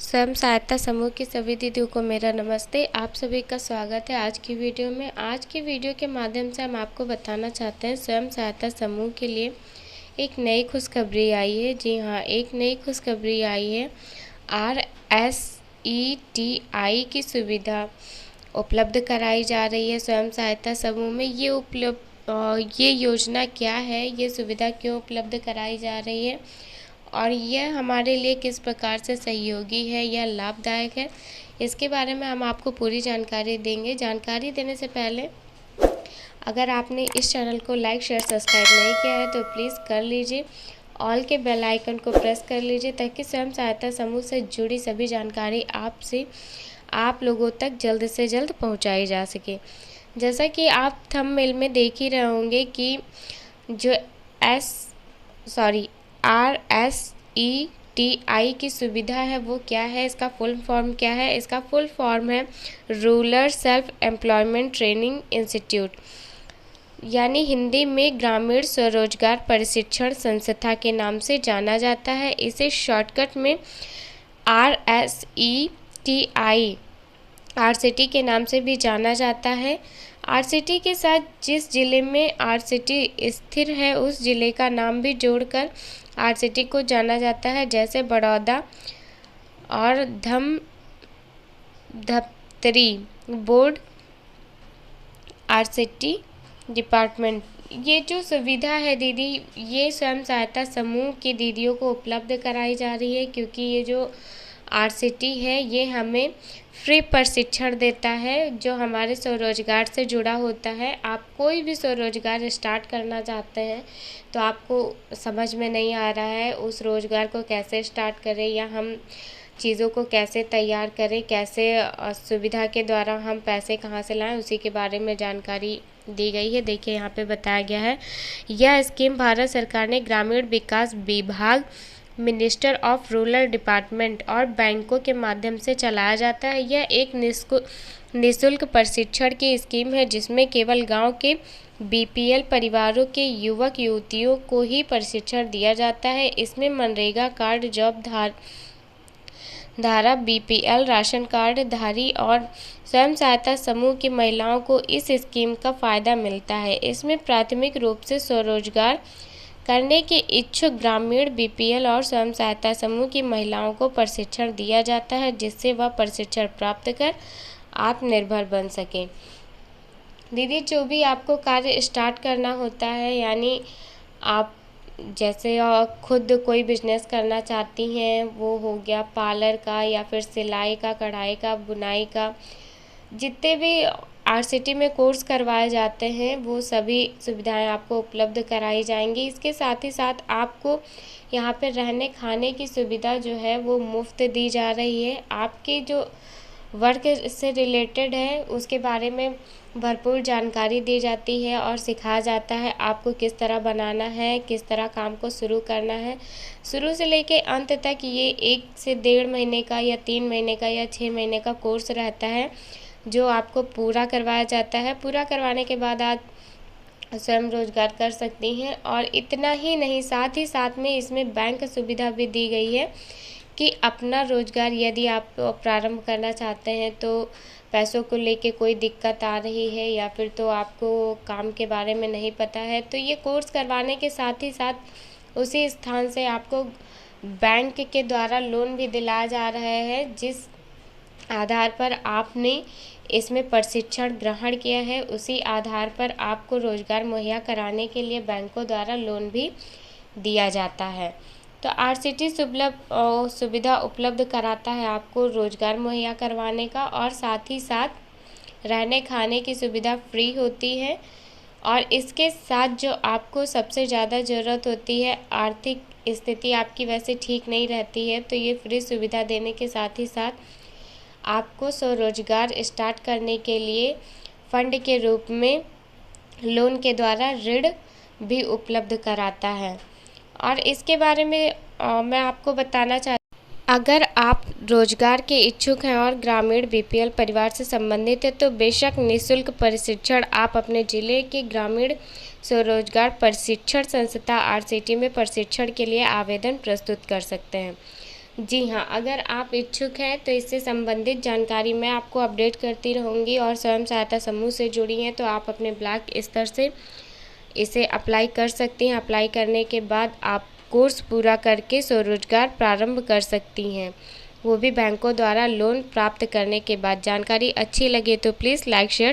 स्वयं सहायता समूह की सभी दीदियों को मेरा नमस्ते। आप सभी का स्वागत है आज की वीडियो में। आज की वीडियो के माध्यम से हम आपको बताना चाहते हैं स्वयं सहायता समूह के लिए एक नई खुशखबरी आई है। जी हाँ, एक नई खुशखबरी आई है। RSETI की सुविधा उपलब्ध कराई जा रही है स्वयं सहायता समूह में। ये योजना क्या है, ये सुविधा क्यों उपलब्ध कराई जा रही है और यह हमारे लिए किस प्रकार से सहयोगी है या लाभदायक है, इसके बारे में हम आपको पूरी जानकारी देंगे। जानकारी देने से पहले अगर आपने इस चैनल को लाइक शेयर सब्सक्राइब नहीं किया है तो प्लीज़ कर लीजिए। ऑल के बेल आइकन को प्रेस कर लीजिए ताकि स्वयं सहायता समूह से जुड़ी सभी जानकारी आप लोगों तक जल्द से जल्द पहुंचाई जा सके। जैसा कि आप थंबनेल में देख ही रहे होंगे कि जो RSETI की सुविधा है वो क्या है, इसका फुल फॉर्म क्या है। इसका फुल फॉर्म है rural self employment training institute, यानी हिंदी में ग्रामीण स्वरोजगार प्रशिक्षण संस्था के नाम से जाना जाता है। इसे शॉर्टकट में RSETI के नाम से भी जाना जाता है। RCT के साथ जिस जिले में RCT स्थिर है उस जिले का नाम भी जोड़कर RCT को जाना जाता है, जैसे बड़ौदा और धमतरी बोर्ड RCT डिपार्टमेंट। ये जो सुविधा है दीदी, ये स्वयं सहायता समूह की दीदियों को उपलब्ध कराई जा रही है, क्योंकि ये जो RCT है ये हमें फ्री प्रशिक्षण देता है जो हमारे स्वरोजगार से जुड़ा होता है। आप कोई भी स्वरोजगार स्टार्ट करना चाहते हैं तो आपको समझ में नहीं आ रहा है उस रोज़गार को कैसे स्टार्ट करें या हम चीज़ों को कैसे तैयार करें, कैसे सुविधा के द्वारा हम पैसे कहाँ से लाएं, उसी के बारे में जानकारी दी गई है। देखिए यहाँ पे बताया गया है, यह स्कीम भारत सरकार ने ग्रामीण विकास विभाग, मिनिस्टर ऑफ रूरल डिपार्टमेंट और बैंकों के माध्यम से चलाया जाता है। यह एक निःशुल्क प्रशिक्षण की स्कीम है जिसमें केवल गांव के BPL परिवारों के युवक युवतियों को ही प्रशिक्षण दिया जाता है। इसमें मनरेगा कार्ड, जॉब धारा, BPL राशन कार्ड धारी और स्वयं सहायता समूह की महिलाओं को इस स्कीम का फ़ायदा मिलता है। इसमें प्राथमिक रूप से स्वरोजगार करने के इच्छुक ग्रामीण BPL और स्वयं सहायता समूह की महिलाओं को प्रशिक्षण दिया जाता है, जिससे वह प्रशिक्षण प्राप्त कर आत्मनिर्भर बन सकें। दीदी, जो भी आपको कार्य स्टार्ट करना होता है, यानी आप जैसे खुद कोई बिजनेस करना चाहती हैं, वो हो गया पार्लर का या फिर सिलाई का, कढ़ाई का, बुनाई का, जितने भी RCT में कोर्स करवाए जाते हैं वो सभी सुविधाएं आपको उपलब्ध कराई जाएंगी। इसके साथ ही साथ आपको यहाँ पे रहने खाने की सुविधा जो है वो मुफ्त दी जा रही है। आपकी जो वर्क से रिलेटेड है उसके बारे में भरपूर जानकारी दी जाती है और सिखाया जाता है आपको किस तरह बनाना है, किस तरह काम को शुरू करना है। शुरू से लेके अंत तक ये 1 से 1.5 महीने का या 3 महीने का या 6 महीने का कोर्स रहता है जो आपको पूरा करवाया जाता है। पूरा करवाने के बाद आप स्वयं रोजगार कर सकती हैं। और इतना ही नहीं, साथ ही साथ में इसमें बैंक सुविधा भी दी गई है कि अपना रोजगार यदि आप प्रारंभ करना चाहते हैं तो पैसों को लेके कोई दिक्कत आ रही है या फिर तो आपको काम के बारे में नहीं पता है, तो ये कोर्स करवाने के साथ ही साथ उसी स्थान से आपको बैंक के द्वारा लोन भी दिलाया जा रहा है, जिस आधार पर आपने इसमें प्रशिक्षण ग्रहण किया है उसी आधार पर आपको रोजगार मुहैया कराने के लिए बैंकों द्वारा लोन भी दिया जाता है। तो RCT सुविधा उपलब्ध कराता है आपको रोजगार मुहैया करवाने का, और साथ ही साथ रहने खाने की सुविधा फ्री होती है। और इसके साथ जो आपको सबसे ज़्यादा ज़रूरत होती है, आर्थिक स्थिति आपकी वैसे ठीक नहीं रहती है, तो ये फ्री सुविधा देने के साथ ही साथ आपको स्वरोजगार स्टार्ट करने के लिए फंड के रूप में लोन के द्वारा ऋण भी उपलब्ध कराता है। और इसके बारे में मैं आपको बताना चाहती हूँ, अगर आप रोजगार के इच्छुक हैं और ग्रामीण BPL परिवार से संबंधित है तो बेशक निःशुल्क प्रशिक्षण आप अपने जिले के ग्रामीण स्वरोजगार प्रशिक्षण संस्था RCT में प्रशिक्षण के लिए आवेदन प्रस्तुत कर सकते हैं। जी हाँ, अगर आप इच्छुक हैं तो इससे संबंधित जानकारी मैं आपको अपडेट करती रहूँगी, और स्वयं सहायता समूह से जुड़ी हैं तो आप अपने ब्लॉक स्तर से इसे अप्लाई कर सकती हैं। अप्लाई करने के बाद आप कोर्स पूरा करके स्वरोजगार प्रारंभ कर सकती हैं, वो भी बैंकों द्वारा लोन प्राप्त करने के बाद। जानकारी अच्छी लगे तो प्लीज़ लाइक शेयर